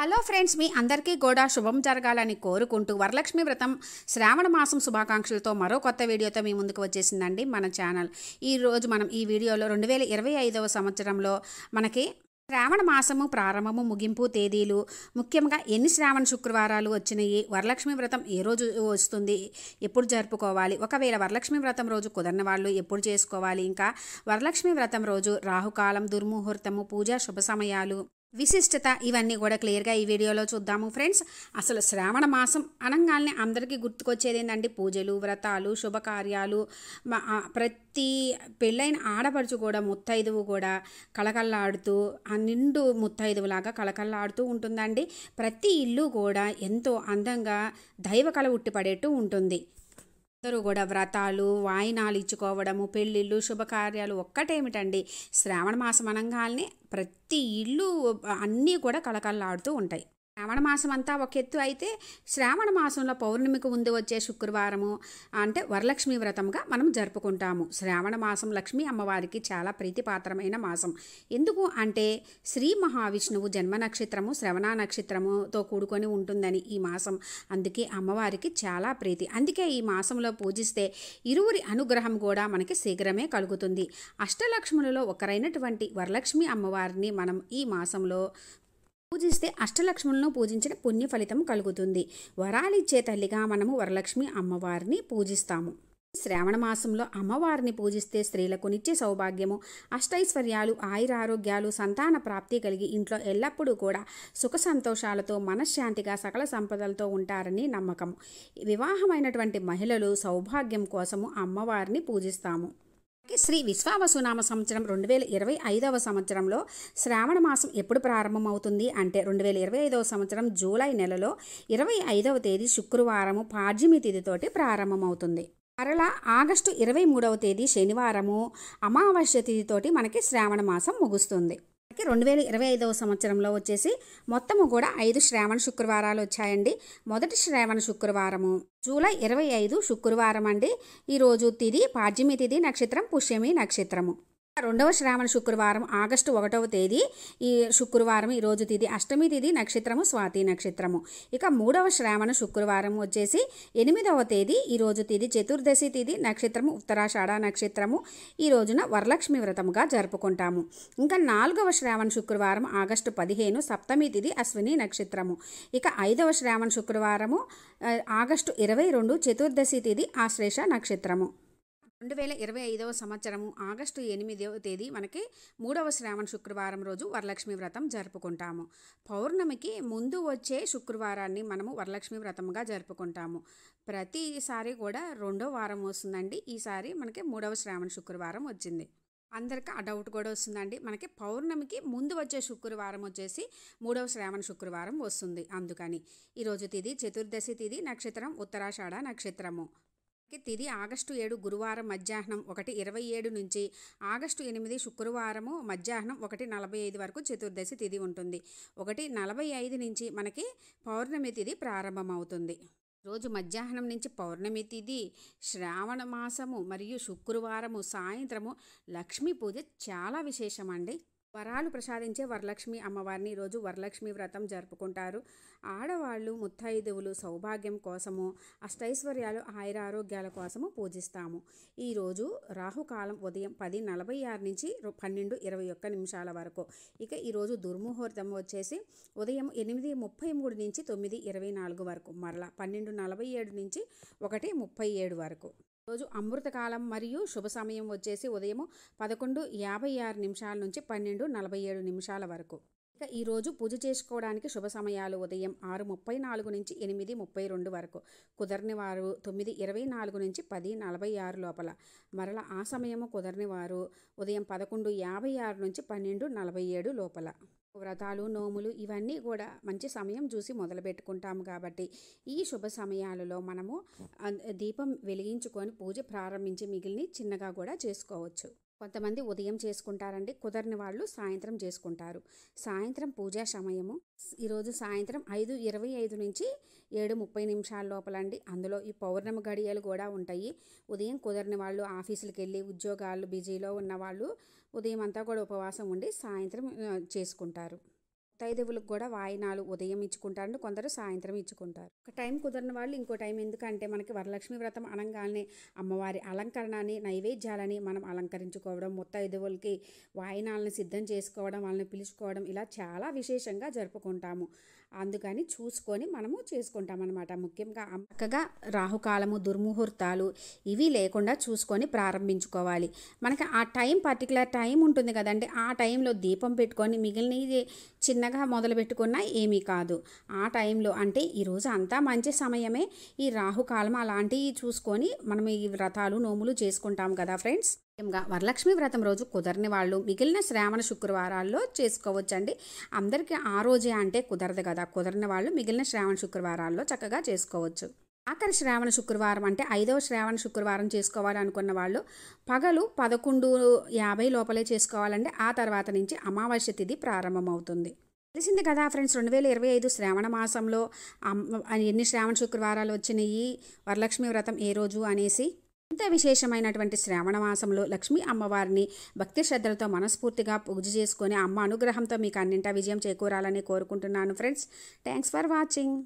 Hello friends, మీ అందరికీ కూడా శుభం జరగాలని కోరుకుంటూ వరలక్ష్మి వ్రతం శ్రావణ మాసం శుభాకాంక్షలతో మరో కొత్త వీడియోతో మీ ముందుకు వచ్చేసిందండి మన ఛానల్. ఈరోజు మనం ఈ వీడియోలో 2025వ సంవత్సరంలో మనకి శ్రావణ మాసము ప్రారంభము ముగింపు తేదీలు, ముఖ్యంగా ఎన్ని శ్రావణ శుక్రవారాలు వచ్చినాయి, వరలక్ష్మి వ్రతం ఏ రోజు వస్తుంది, ఎప్పుడు జరుపుకోవాలి, ఒకవేళ వరలక్ష్మి వ్రతం రోజు కుదరని వాళ్ళు ఎప్పుడు చేసుకోవాలి, ఇంకా వరలక్ష్మి వ్రతం రోజు రాహుకాలం, దుర్ముహూర్తము, పూజ శుభ సమయాలు, విశిష్టత ఇవన్నీ కూడా క్లియర్గా ఈ వీడియోలో చూద్దాము ఫ్రెండ్స్. అసలు శ్రావణ మాసం అనగానే అందరికీ గుర్తుకొచ్చేది ఏంటంటే పూజలు, వ్రతాలు, శుభకార్యాలు. ప్రతి పెళ్ళైన ఆడపడుచు కూడా ముత్తైదువు కూడా కళకళలాడుతూ ఆ నిండు ముత్తైదువులాగా కళకళలాడుతూ ఉంటుందండి. ప్రతి ఇల్లు కూడా ఎంతో అందంగా దైవ కళ ఉట్టిపడేట్టు ఉంటుంది. అందరూ కూడా వ్రతాలు, వాయినాలు ఇచ్చుకోవడము, పెళ్ళిళ్ళు, శుభకార్యాలు ఒక్కటేమిటండి, శ్రావణ మాసం అనగానే ప్రతి ఇల్లు అన్నీ కూడా కళకళలాడుతూ ఉంటాయి. శ్రావణ మాసం అంతా ఒక ఎత్తు అయితే, శ్రావణ మాసంలో పౌర్ణమికి ముందు వచ్చే శుక్రవారము అంటే వరలక్ష్మి వ్రతంగా మనం జరుపుకుంటాము. శ్రావణ మాసం లక్ష్మీ అమ్మవారికి చాలా ప్రీతిపాత్రమైన మాసం. ఎందుకు అంటే శ్రీ మహావిష్ణువు జన్మ నక్షత్రము శ్రవణ నక్షత్రముతో కూడుకొని ఉంటుందని ఈ మాసం. అందుకే అమ్మవారికి చాలా ప్రీతి. అందుకే ఈ మాసంలో పూజిస్తే ఇరువురి అనుగ్రహం కూడా మనకి శీఘ్రమే కలుగుతుంది. అష్టలక్ష్ములలో ఒకరైనటువంటి వరలక్ష్మి అమ్మవారిని మనం ఈ మాసంలో పూజిస్తే అష్టలక్ష్ములను పూజించిన పుణ్య ఫలితం కలుగుతుంది. వరాలిచ్చే తల్లిగా మనము వరలక్ష్మి అమ్మవారిని పూజిస్తాము. శ్రావణ మాసంలో అమ్మవారిని పూజిస్తే స్త్రీలకు నిత్య సౌభాగ్యము, అష్టైశ్వర్యాలు, ఆయురారోగ్యాలు, సంతాన ప్రాప్తి కలిగి ఇంట్లో ఎల్లప్పుడూ కూడా సుఖ సంతోషాలతో మనశ్శాంతిగా సకల సంపదలతో ఉంటారని నమ్మకం. వివాహమైనటువంటి మహిళలు సౌభాగ్యం కోసము అమ్మవారిని పూజిస్తాము. శ్రీ విశ్వావసునామ సంవత్సరం 2025వ సంవత్సరంలో శ్రావణ మాసం ఎప్పుడు ప్రారంభమవుతుంది అంటే 2025వ సంవత్సరం జూలై నెలలో 25వ తేదీ శుక్రవారము పాడ్యమి తిథితోటి ప్రారంభమవుతుంది. మరలా ఆగస్టు 23వ తేదీ శనివారము అమావాస్య తిథితోటి మనకి శ్రావణ మాసం ముగుస్తుంది. 2025వ సంవత్సరంలో వచ్చేసి మొత్తము కూడా 5 శ్రావణ శుక్రవారాలు వచ్చాయండి. మొదటి శ్రావణ శుక్రవారము జూలై 25 శుక్రవారం అండి. ఈరోజు తిథి పాడ్యమి తిథి, నక్షత్రం పుష్యమి నక్షత్రము. రెండవ శ్రావణ శుక్రవారం ఆగస్టు 1వ తేదీ ఈ శుక్రవారం, ఈరోజు తిథి అష్టమి తిథి, నక్షత్రము స్వాతి నక్షత్రము. ఇక మూడవ శ్రావణ శుక్రవారం వచ్చేసి 8వ తేదీ, ఈరోజు తిథి చతుర్దశి తిథి, నక్షత్రము ఉత్తరాషాఢ నక్షత్రము. ఈ రోజున వరలక్ష్మి వ్రతముగా జరుపుకుంటాము. ఇంకా 4వ శ్రావణ శుక్రవారం ఆగస్టు 15 సప్తమి తిథి అశ్విని నక్షత్రము. ఇక 5వ శ్రావణ శుక్రవారము ఆగస్టు 22 చతుర్దశి తిథి ఆశ్లేష నక్షత్రము. 2025వ సంవత్సరము ఆగస్టు 8వ తేదీ మనకి 3వ శ్రావణ శుక్రవారం రోజు వరలక్ష్మి వ్రతం జరుపుకుంటాము. పౌర్ణమికి ముందు వచ్చే శుక్రవారాన్ని మనము వరలక్ష్మి వ్రతంగా జరుపుకుంటాము. ప్రతిసారి కూడా 2వ వారం వస్తుందండి. ఈసారి మనకి 3వ శ్రావణ శుక్రవారం వచ్చింది. అందరికీ ఆ డౌట్ కూడా వస్తుందండి. మనకి పౌర్ణమికి ముందు వచ్చే శుక్రవారం వచ్చేసి 3వ శ్రావణ శుక్రవారం వస్తుంది. అందుకని ఈరోజు తిథి చతుర్దశి తిథి, నక్షత్రం ఉత్తరాషాఢ నక్షత్రము. తిథి ఆగస్టు 7 గురువారం మధ్యాహ్నం 1:27 నుంచి ఆగస్టు 8 శుక్రవారము మధ్యాహ్నం 1:45 వరకు చతుర్దశి తిథి ఉంటుంది. 1:45 నుంచి మనకి పౌర్ణమి తిథి ప్రారంభమవుతుంది. రోజు మధ్యాహ్నం నుంచి పౌర్ణమి తిథి, శ్రావణ మాసము మరియు శుక్రవారము సాయంత్రము లక్ష్మీ పూజ చాలా విశేషమండి. వరాలు ప్రసాదించే వరలక్ష్మి అమ్మవారిని ఈరోజు వరలక్ష్మి వ్రతం జరుపుకుంటారు. ఆడవాళ్ళు ముత్తైదువులు సౌభాగ్యం కోసము, అష్టైశ్వర్యాలు, ఆయురారోగ్యాల కోసము పూజిస్తాము. ఈరోజు రాహుకాలం ఉదయం 10:46 నుంచి 12:21 వరకు. ఇక ఈరోజు దుర్ముహూర్తం వచ్చేసి ఉదయం 8:33 నుంచి 9:24 వరకు, మరలా 12:47 నుంచి 1:37 వరకు. రోజు అమృతకాలం మరియు శుభ సమయం వచ్చేసి ఉదయం 11:56 నుంచి 12:47 వరకు. ఇక ఈరోజు పూజ చేసుకోవడానికి శుభ సమయాలు ఉదయం 6:34 నుంచి 8:32 వరకు, కుదరని వారు 9:24 నుంచి 10:46 లోపల, మరలా ఆ సమయము కుదరని వారు ఉదయం 11:56 నుంచి 12:47 లోపల. వ్రతాలు, నోములు ఇవన్నీ కూడా మంచి సమయం చూసి మొదలు పెట్టుకుంటాము కాబట్టి ఈ శుభ సమయాలలో మనము దీపం వెలిగించుకొని పూజ ప్రారంభించి మిగిలిని చిన్నగా కూడా చేసుకోవచ్చు. కొంతమంది ఉదయం చేసుకుంటారండి, కుదరని వాళ్ళు సాయంత్రం చేసుకుంటారు. సాయంత్రం పూజా సమయము ఈరోజు సాయంత్రం 5:25 నుంచి 7:30 లోపలండి. అందులో ఈ పౌర్ణమి గడియలు కూడా ఉంటాయి. ఉదయం కుదరని వాళ్ళు ఆఫీసులకు వెళ్ళి ఉద్యోగాలు బిజీలో ఉన్న వాళ్ళు ఉదయం అంతా కూడా ఉపవాసం ఉండి సాయంత్రం చేసుకుంటారు. ముత్తైదువులకు కూడా వాయినాలు ఉదయం ఇచ్చుకుంటారు, కొందరు సాయంత్రం ఇచ్చుకుంటారు. ఒక టైం కుదరని వాళ్ళు ఇంకో టైం, ఎందుకంటే మనకి వరలక్ష్మి వ్రతం అనగానే అమ్మవారి అలంకరణని, నైవేద్యాలని మనం అలంకరించుకోవడం, ముత్తైదువులకి వాయినాలను సిద్ధం చేసుకోవడం, వాళ్ళని పిలుచుకోవడం, ఇలా చాలా విశేషంగా జరుపుకుంటాము. అందుకని చూసుకొని మనము చేసుకుంటాం అన్నమాట. ముఖ్యంగా చక్కగా రాహుకాలము, దుర్ముహూర్తాలు ఇవి లేకుండా చూసుకొని ప్రారంభించుకోవాలి. మనకి ఆ టైం, పర్టికులర్ టైం ఉంటుంది కదండి, ఆ టైంలో దీపం పెట్టుకొని మిగిలినది చిన్నగా మొదలు పెట్టుకున్నా ఏమీ కాదు. ఆ టైంలో అంటే ఈరోజు అంతా మంచి సమయమే, ఈ రాహుకాలం అలాంటివి చూసుకొని మనం ఈ వ్రతాలు, నోములు చేసుకుంటాం కదా ఫ్రెండ్స్. ముఖ్యంగా వరలక్ష్మి వ్రతం రోజు కుదరని వాళ్ళు మిగిలిన శ్రావణ శుక్రవారాల్లో చేసుకోవచ్చండి. అందరికీ ఆ రోజే అంటే కుదరదు కదా, కుదరని వాళ్ళు మిగిలిన శ్రావణ శుక్రవారాల్లో చక్కగా చేసుకోవచ్చు. ఆఖరి శ్రావణ శుక్రవారం అంటే 5వ శ్రావణ శుక్రవారం చేసుకోవాలనుకున్న వాళ్ళు పగలు 11:50 లోపలే చేసుకోవాలండి. ఆ తర్వాత నుంచి అమావాస్య తిథి ప్రారంభమవుతుంది. తెలిసింది కదా ఫ్రెండ్స్, 2025 శ్రావణ మాసంలో ఎన్ని శ్రావణ శుక్రవారాలు వచ్చినాయి, వరలక్ష్మి వ్రతం ఏ రోజు అనేసి. ఇంత విశేషమైనటువంటి శ్రావణ మాసంలో లక్ష్మీ అమ్మవారిని భక్తి శ్రద్ధలతో మనస్ఫూర్తిగా పూజ చేసుకొని అమ్మ అనుగ్రహంతో మీకు అన్నింటా విజయం చేకూరాలని కోరుకుంటున్నాను ఫ్రెండ్స్. Thanks for watching.